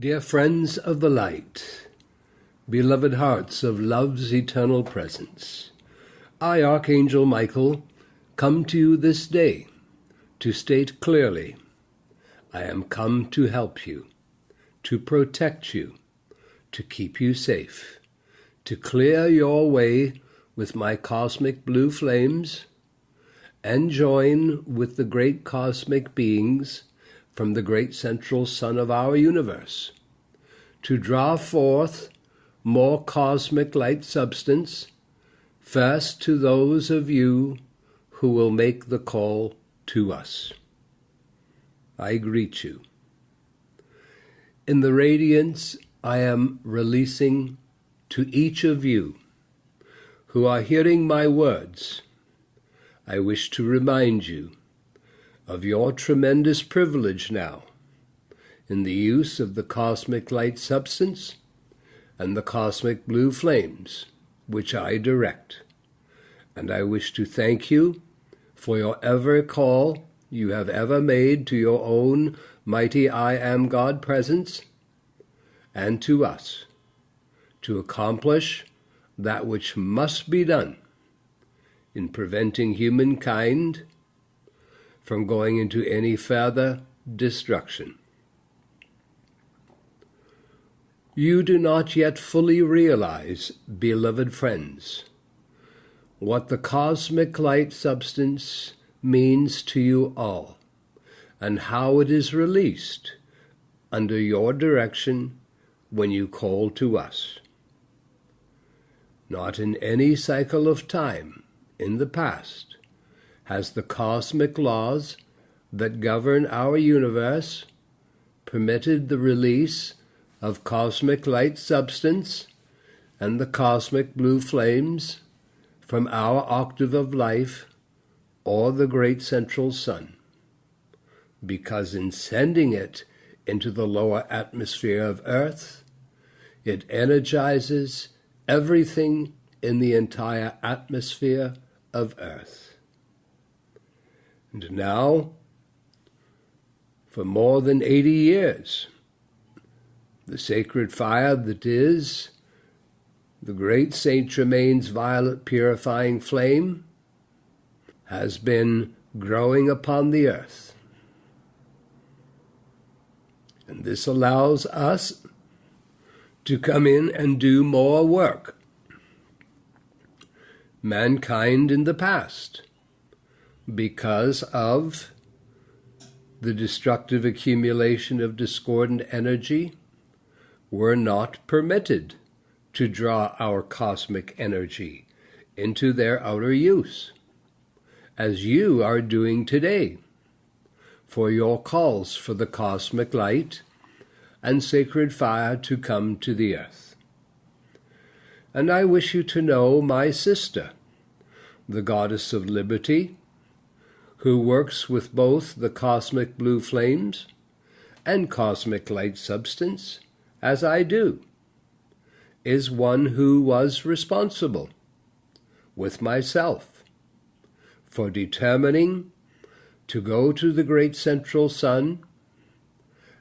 Dear friends of the light, beloved hearts of love's eternal presence, I, Archangel Michael, come to you this day to state clearly, I am come to help you, to protect you, to keep you safe, to clear your way with my cosmic blue flames, and join with the great cosmic beings from the great central sun of our universe, to draw forth more cosmic light substance, first to those of you who will make the call to us. I greet you. In the radiance I am releasing to each of you who are hearing my words, I wish to remind you of your tremendous privilege now in the use of the cosmic light substance and the cosmic blue flames, which I direct. And I wish to thank you for your ever call you have ever made to your own mighty I Am God presence and to us to accomplish that which must be done in preventing humankind from going into any further destruction. You do not yet fully realize, beloved friends, what the cosmic light substance means to you all, and how it is released under your direction when you call to us. Not in any cycle of time in the past has the cosmic laws that govern our universe permitted the release of cosmic light substance and the cosmic blue flames from our octave of life or the great central sun, because in sending it into the lower atmosphere of Earth, it energizes everything in the entire atmosphere of Earth. And now, for more than 80 years, the sacred fire that is the great Saint Germain's violet purifying flame has been growing upon the earth. And this allows us to come in and do more work. Mankind in the past, because of the destructive accumulation of discordant energy, were not permitted to draw our cosmic energy into their outer use, as you are doing today, for your calls for the cosmic light and sacred fire to come to the earth. And I wish you to know my sister, the goddess of liberty, who works with both the cosmic blue flames and cosmic light substance, as I do, is one who was responsible, with myself, for determining to go to the great central sun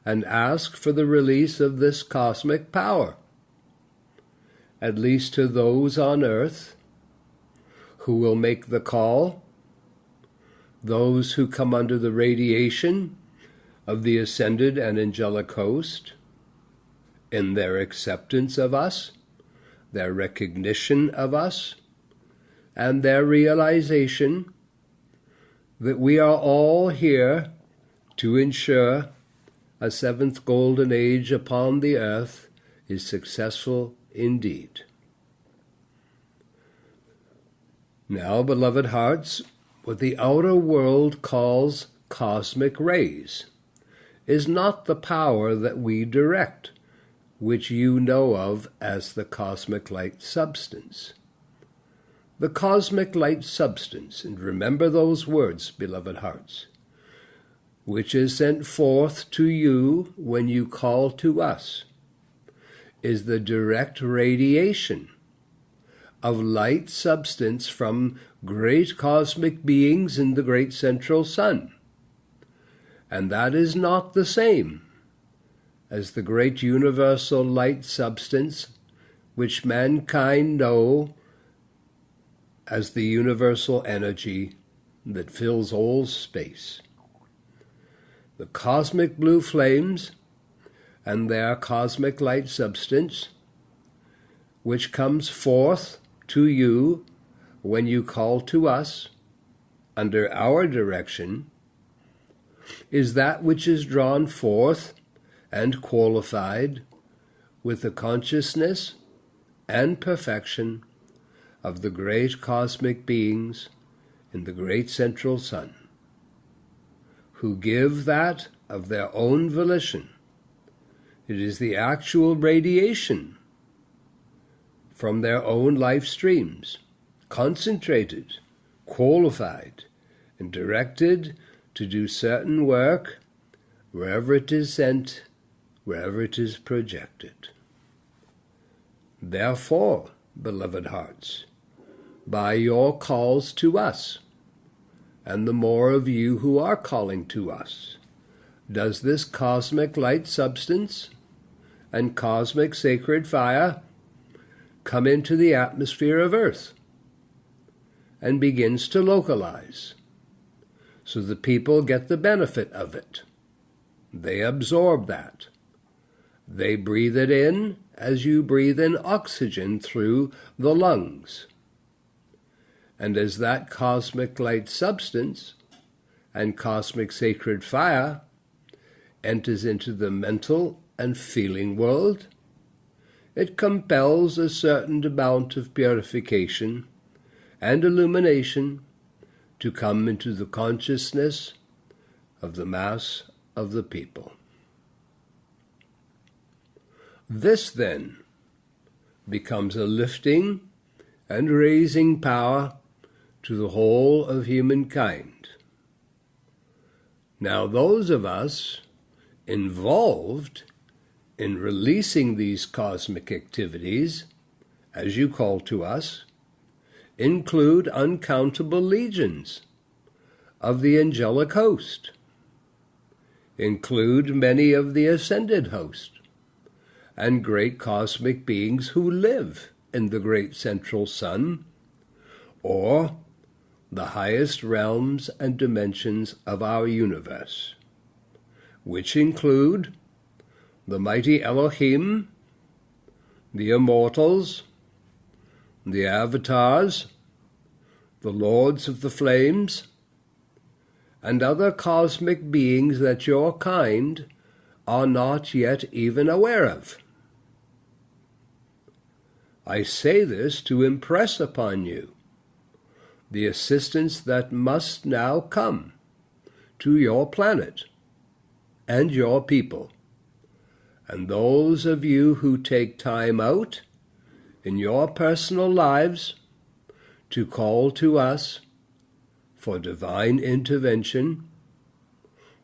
and ask for the release of this cosmic power, at least to those on earth who will make the call, those who come under the radiation of the ascended and angelic host, in their acceptance of us, their recognition of us, and their realization that we are all here to ensure a seventh golden age upon the earth is successful indeed. Now, beloved hearts, what the outer world calls cosmic rays is not the power that we direct, which you know of as the cosmic light substance. The cosmic light substance, and remember those words, beloved hearts, which is sent forth to you when you call to us, is the direct radiation of light substance from great cosmic beings in the great central sun. And that is not the same as the great universal light substance which mankind know as the universal energy that fills all space. The cosmic blue flames and their cosmic light substance, which comes forth to you when you call to us under our direction, is that which is drawn forth and qualified with the consciousness and perfection of the great cosmic beings in the great central sun, who give that of their own volition. It is the actual radiation from their own life streams, concentrated, qualified, and directed to do certain work wherever it is sent, wherever it is projected. Therefore, beloved hearts, by your calls to us, and the more of you who are calling to us, does this cosmic light substance and cosmic sacred fire come into the atmosphere of Earth and begins to localize, so the people get the benefit of it. They absorb that. They breathe it in as you breathe in oxygen through the lungs. And as that cosmic light substance and cosmic sacred fire enters into the mental and feeling world, it compels a certain amount of purification and illumination to come into the consciousness of the mass of the people. This, then, becomes a lifting and raising power to the whole of humankind. Now, those of us involved in releasing these cosmic activities, as you call to us, include uncountable legions of the angelic host, include many of the ascended host, and great cosmic beings who live in the great central sun, or the highest realms and dimensions of our universe, which include the mighty Elohim, the immortals, the avatars, the lords of the flames, and other cosmic beings that your kind are not yet even aware of. I say this to impress upon you the assistance that must now come to your planet and your people, and those of you who take time out in your personal lives to call to us for divine intervention,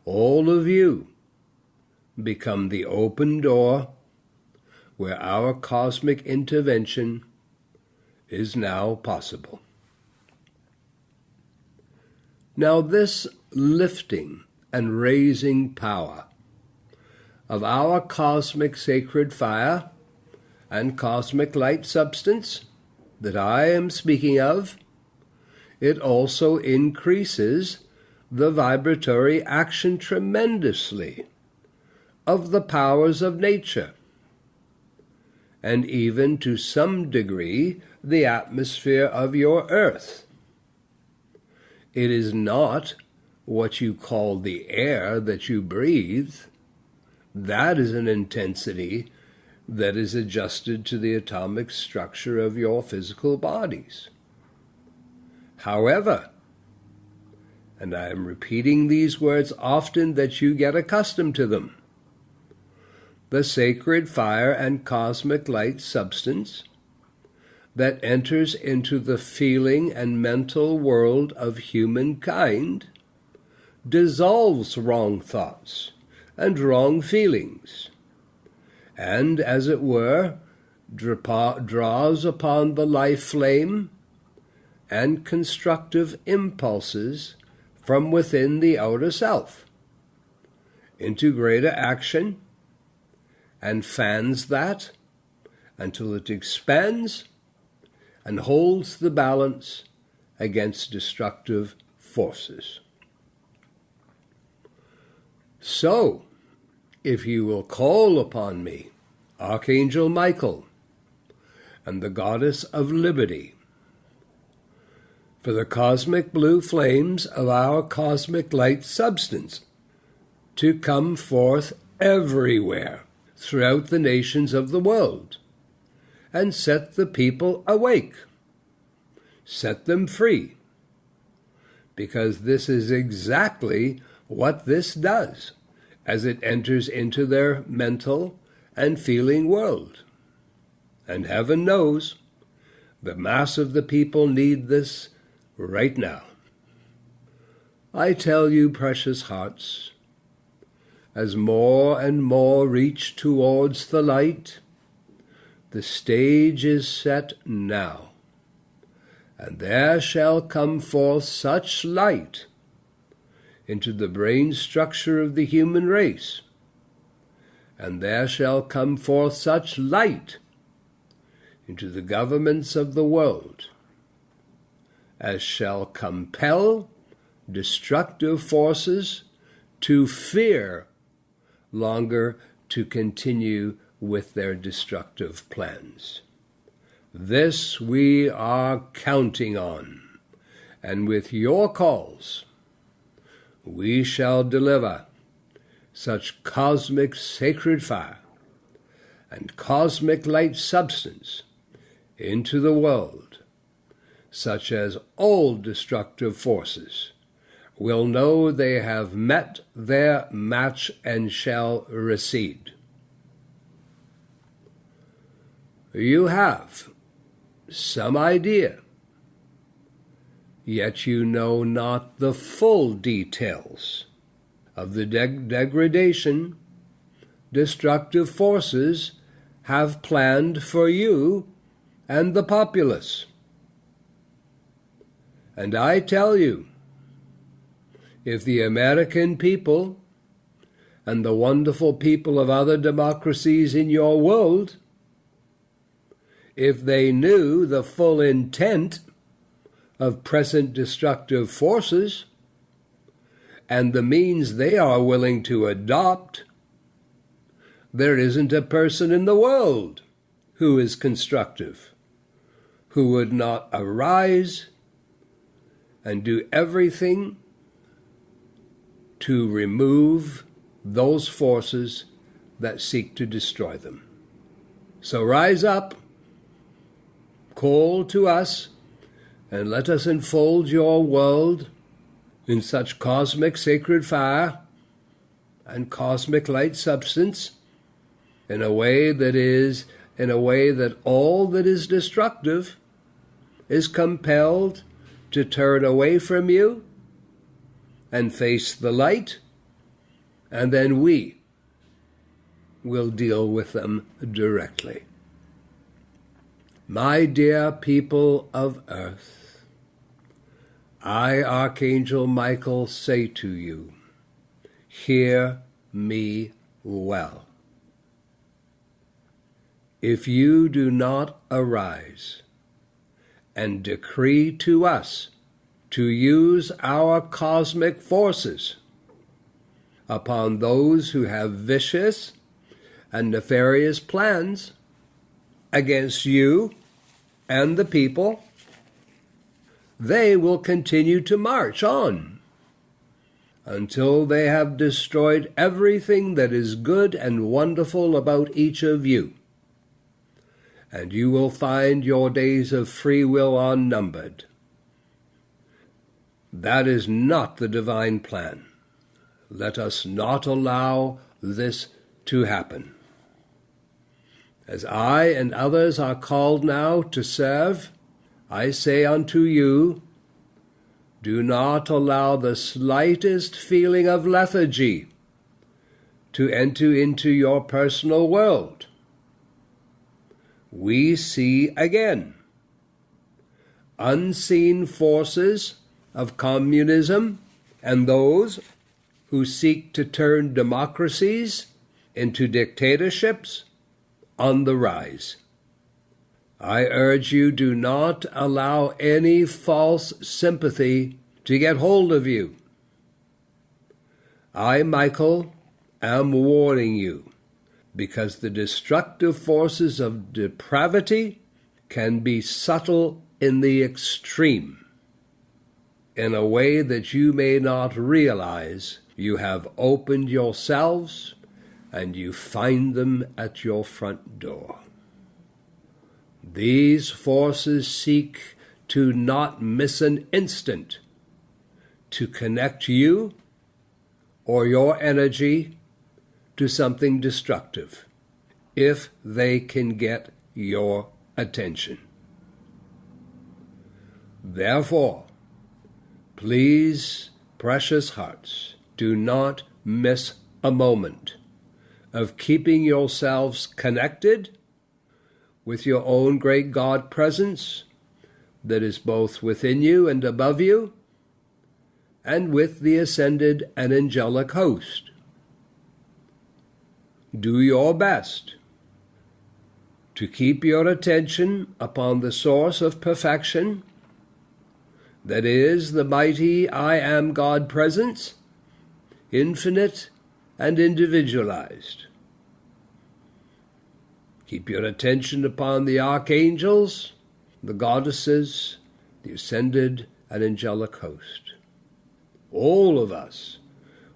all of you become the open door where our cosmic intervention is now possible. Now, this lifting and raising power of our cosmic sacred fire and cosmic light substance that I am speaking of, it also increases the vibratory action tremendously of the powers of nature, and even to some degree the atmosphere of your earth. It is not what you call the air that you breathe. That is an intensity that is adjusted to the atomic structure of your physical bodies. However, and I am repeating these words often that you get accustomed to them, the sacred fire and cosmic light substance that enters into the feeling and mental world of humankind dissolves wrong thoughts and wrong feelings, and, as it were, draws upon the life flame and constructive impulses from within the outer self into greater action and fans that until it expands and holds the balance against destructive forces. So, if you will call upon me, Archangel Michael, and the Goddess of Liberty, for the cosmic blue flames of our cosmic light substance to come forth everywhere throughout the nations of the world, and set the people awake, set them free, because this is exactly what this does as it enters into their mental and feeling world. And heaven knows the mass of the people need this right now. I tell you, precious hearts, as more and more reach towards the light, the stage is set now, and there shall come forth such light into the brain structure of the human race, and there shall come forth such light into the governments of the world as shall compel destructive forces to fear longer to continue with their destructive plans. This we are counting on, and with your calls, we shall deliver such cosmic sacred fire and cosmic light substance into the world, such as all destructive forces will know they have met their match and shall recede. You have some idea, yet you know not the full details of the degradation destructive forces have planned for you and the populace. And I tell you, if the American people and the wonderful people of other democracies in your world, if they knew the full intent of present destructive forces and the means they are willing to adopt, there isn't a person in the world who is constructive, who would not arise and do everything to remove those forces that seek to destroy them. So rise up, call to us, and let us enfold your world in such cosmic sacred fire and cosmic light substance in a way that all that is destructive is compelled to turn away from you and face the light, and then we will deal with them directly. My dear people of earth, I, Archangel Michael, say to you, hear me well. If you do not arise and decree to us to use our cosmic forces upon those who have vicious and nefarious plans against you and the people, they will continue to march on until they have destroyed everything that is good and wonderful about each of you. And you will find your days of free will unnumbered. That is not the divine plan. Let us not allow this to happen. As I and others are called now to serve, I say unto you, do not allow the slightest feeling of lethargy to enter into your personal world. We see again unseen forces of communism and those who seek to turn democracies into dictatorships on the rise. I urge you, do not allow any false sympathy to get hold of you. I, Michael, am warning you, because the destructive forces of depravity can be subtle in the extreme. In a way that you may not realize, you have opened yourselves and you find them at your front door. These forces seek to not miss an instant to connect you or your energy to something destructive, if they can get your attention. Therefore, please, precious hearts, do not miss a moment of keeping yourselves connected with your own great God presence that is both within you and above you, and with the ascended and angelic host. Do your best to keep your attention upon the source of perfection, that is the mighty I Am God presence, infinite and individualized. Keep your attention upon the archangels, the goddesses, the ascended and angelic host. All of us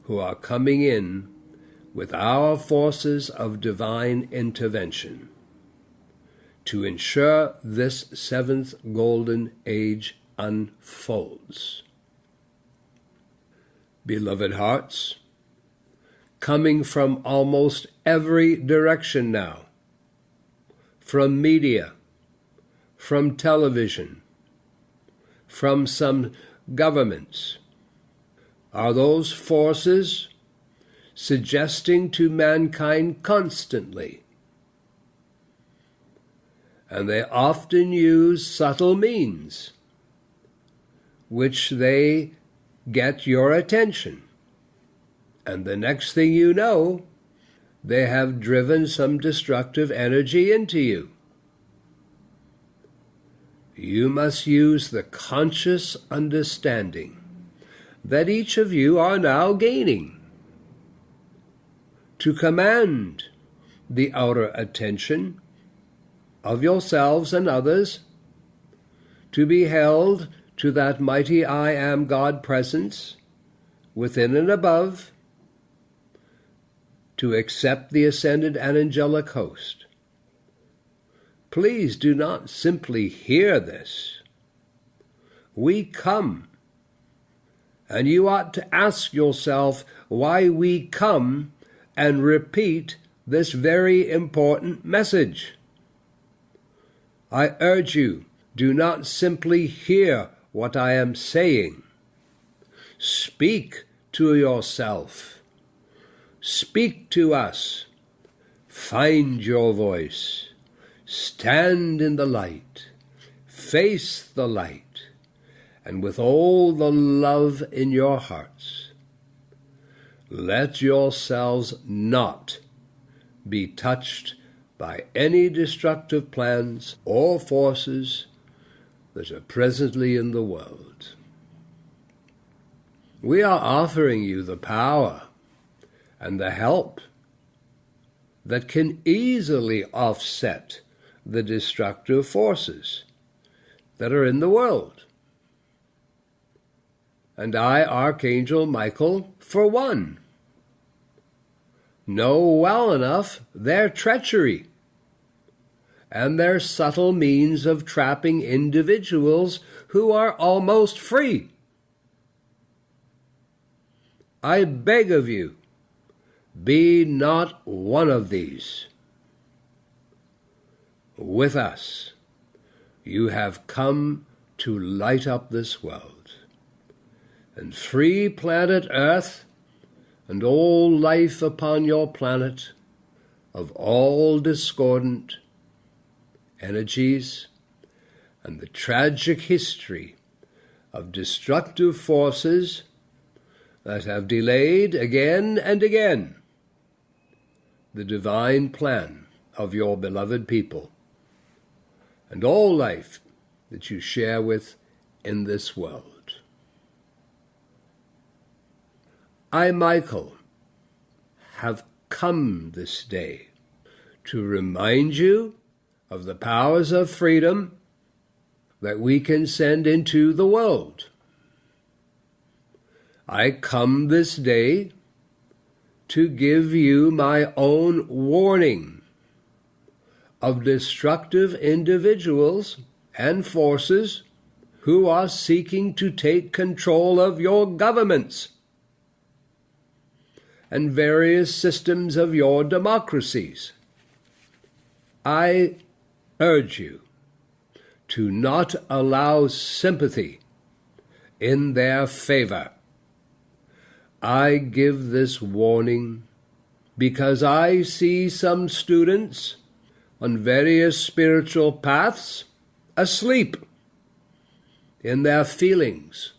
who are coming in with our forces of divine intervention to ensure this seventh golden age unfolds. Beloved hearts, coming from almost every direction now, from media, from television, from some governments, are those forces suggesting to mankind constantly, and they often use subtle means which they get your attention, and the next thing you know, they have driven some destructive energy into you. You must use the conscious understanding that each of you are now gaining to command the outer attention of yourselves and others, to be held to that mighty I Am God presence within and above, to accept the ascended and angelic host. Please do not simply hear this. We come, and you ought to ask yourself why we come and repeat this very important message. I urge you, do not simply hear what I am saying. Speak to yourself. Speak to us. Find your voice. Stand in the light. Face the light. And with all the love in your hearts, let yourselves not be touched by any destructive plans or forces that are presently in the world. We are offering you the power and the help that can easily offset the destructive forces that are in the world. And I, Archangel Michael, for one, know well enough their treachery and their subtle means of trapping individuals who are almost free. I beg of you, be not one of these. With us, you have come to light up this world and free planet Earth and all life upon your planet of all discordant energies and the tragic history of destructive forces that have delayed again and again the divine plan of your beloved people and all life that you share with in this world. I, Michael, have come this day to remind you of the powers of freedom that we can send into the world. I come this day to give you my own warning of destructive individuals and forces who are seeking to take control of your governments and various systems of your democracies. I urge you to not allow sympathy in their favor. I give this warning because I see some students on various spiritual paths asleep in their feelings,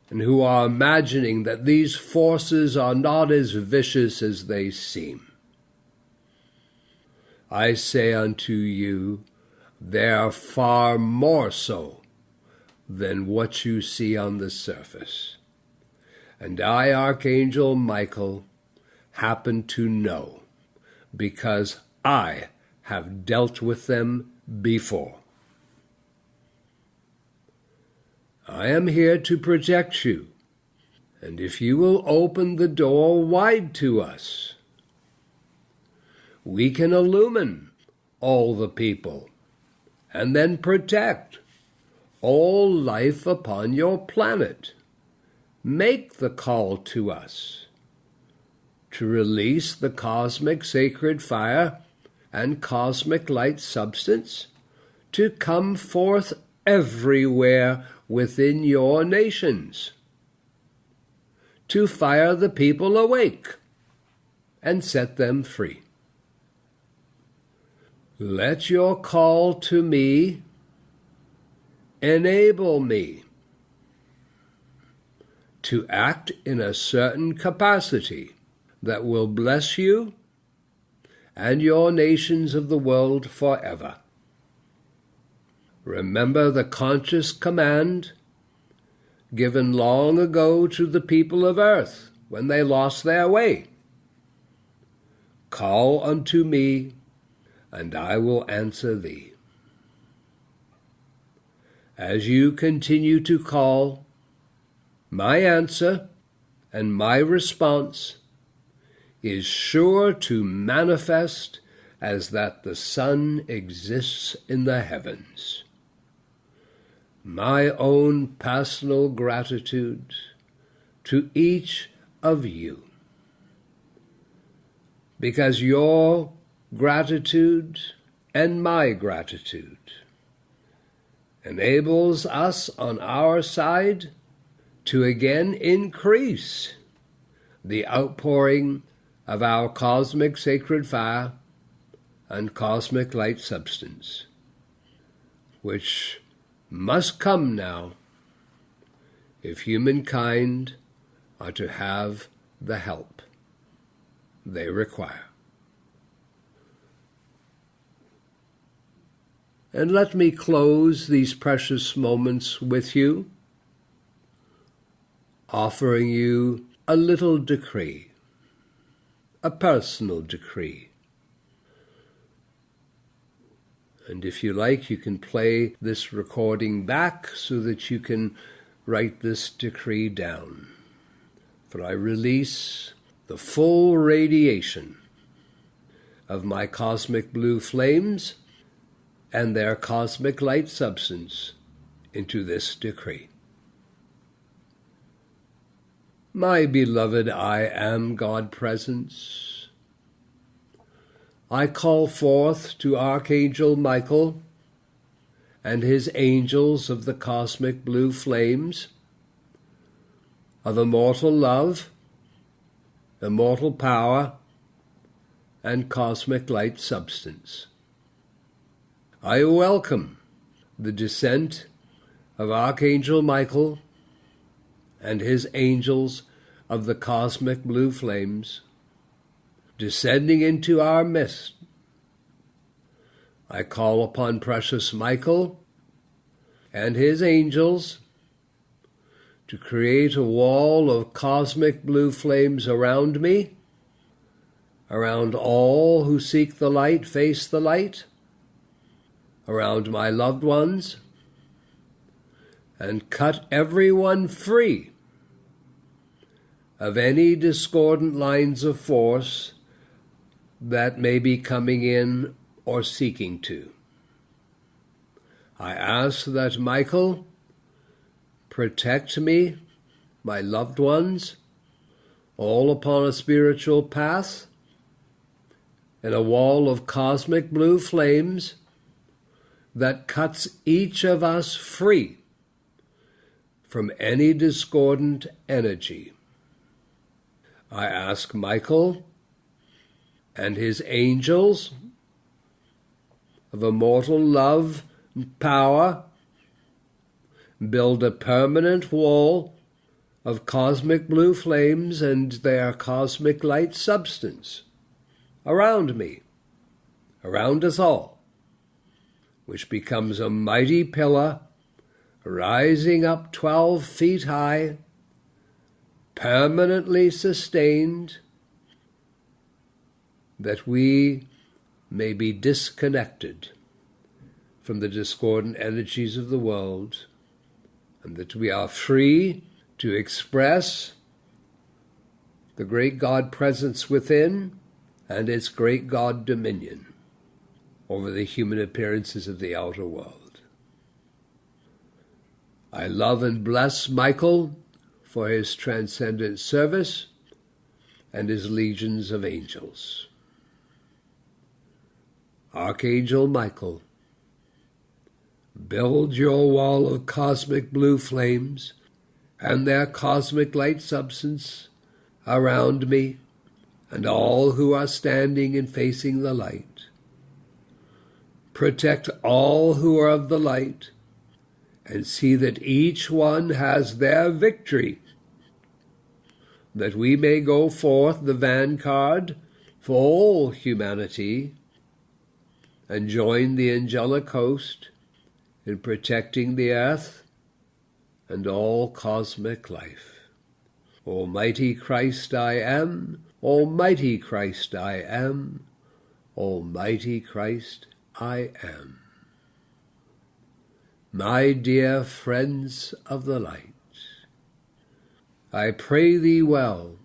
and who are imagining that these forces are not as vicious as they seem. I say unto you, they are far more so than what you see on the surface. And I, Archangel Michael, happen to know, because I have dealt with them before. I am here to protect you, and if you will open the door wide to us, we can illumine all the people and then protect all life upon your planet. Make the call to us to release the cosmic sacred fire and cosmic light substance to come forth everywhere within your nations, to fire the people awake and set them free. Let your call to me enable me to act in a certain capacity that will bless you and your nations of the world forever. Remember the conscious command given long ago to the people of earth when they lost their way. Call unto me, and I will answer thee. As you continue to call, my answer and my response is sure to manifest as that the sun exists in the heavens. My own personal gratitude to each of you, because your gratitude and my gratitude enables us on our side to again increase the outpouring of our cosmic sacred fire and cosmic light substance, which must come now if humankind are to have the help they require. And let me close these precious moments with you, offering you a little decree, a personal decree. And if you like, you can play this recording back so that you can write this decree down. For I release the full radiation of my cosmic blue flames and their cosmic light substance into this decree. My beloved I Am God Presence, I call forth to Archangel Michael and his angels of the cosmic blue flames of immortal love, immortal power, and cosmic light substance. I welcome the descent of Archangel Michael and his angels of the cosmic blue flames, descending into our midst. I call upon precious Michael and his angels to create a wall of cosmic blue flames around me, around all who seek the light, face the light, around my loved ones, and cut everyone free of any discordant lines of force that may be coming in or seeking to. I ask that Michael protect me, my loved ones, all upon a spiritual path, and a wall of cosmic blue flames that cuts each of us free from any discordant energy. I ask Michael and his angels of immortal love and power build a permanent wall of cosmic blue flames and their cosmic light substance around me, around us all, which becomes a mighty pillar rising up 12 feet high, permanently sustained, that we may be disconnected from the discordant energies of the world, and that we are free to express the great God presence within and its great God dominion over the human appearances of the outer world. I love and bless Michael for his transcendent service and his legions of angels. Archangel Michael, build your wall of cosmic blue flames and their cosmic light substance around me and all who are standing and facing the light. Protect all who are of the light, and see that each one has their victory, that we may go forth the vanguard for all humanity and join the angelic host in protecting the earth and all cosmic life. Almighty Christ I am, Almighty Christ I am, Almighty Christ I am. My dear friends of the light, I pray thee well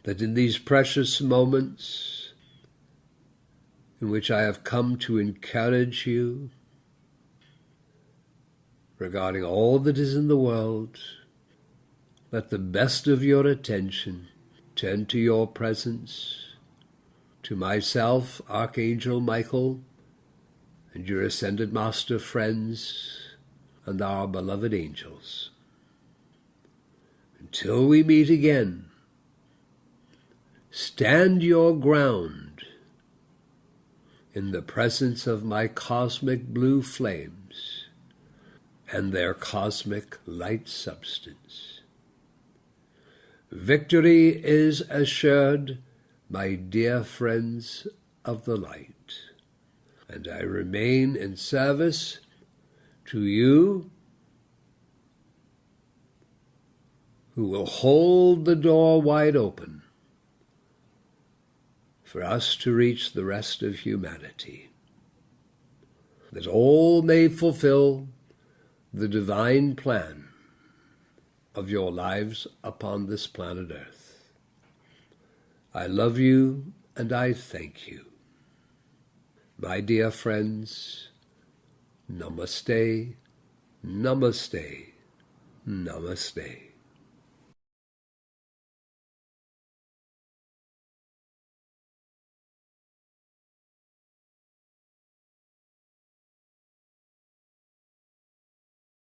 that in these precious moments in which I have come to encourage you regarding all that is in the world, let the best of your attention turn to your presence, to myself, Archangel Michael, and your ascended master friends, and our beloved angels. Until we meet again, stand your ground in the presence of my cosmic blue flames and their cosmic light substance. Victory is assured, my dear friends of the light, and I remain in service to you who will hold the door wide open for us to reach the rest of humanity, that all may fulfill the divine plan of your lives upon this planet Earth. I love you and I thank you. My dear friends, Namaste, Namaste, Namaste.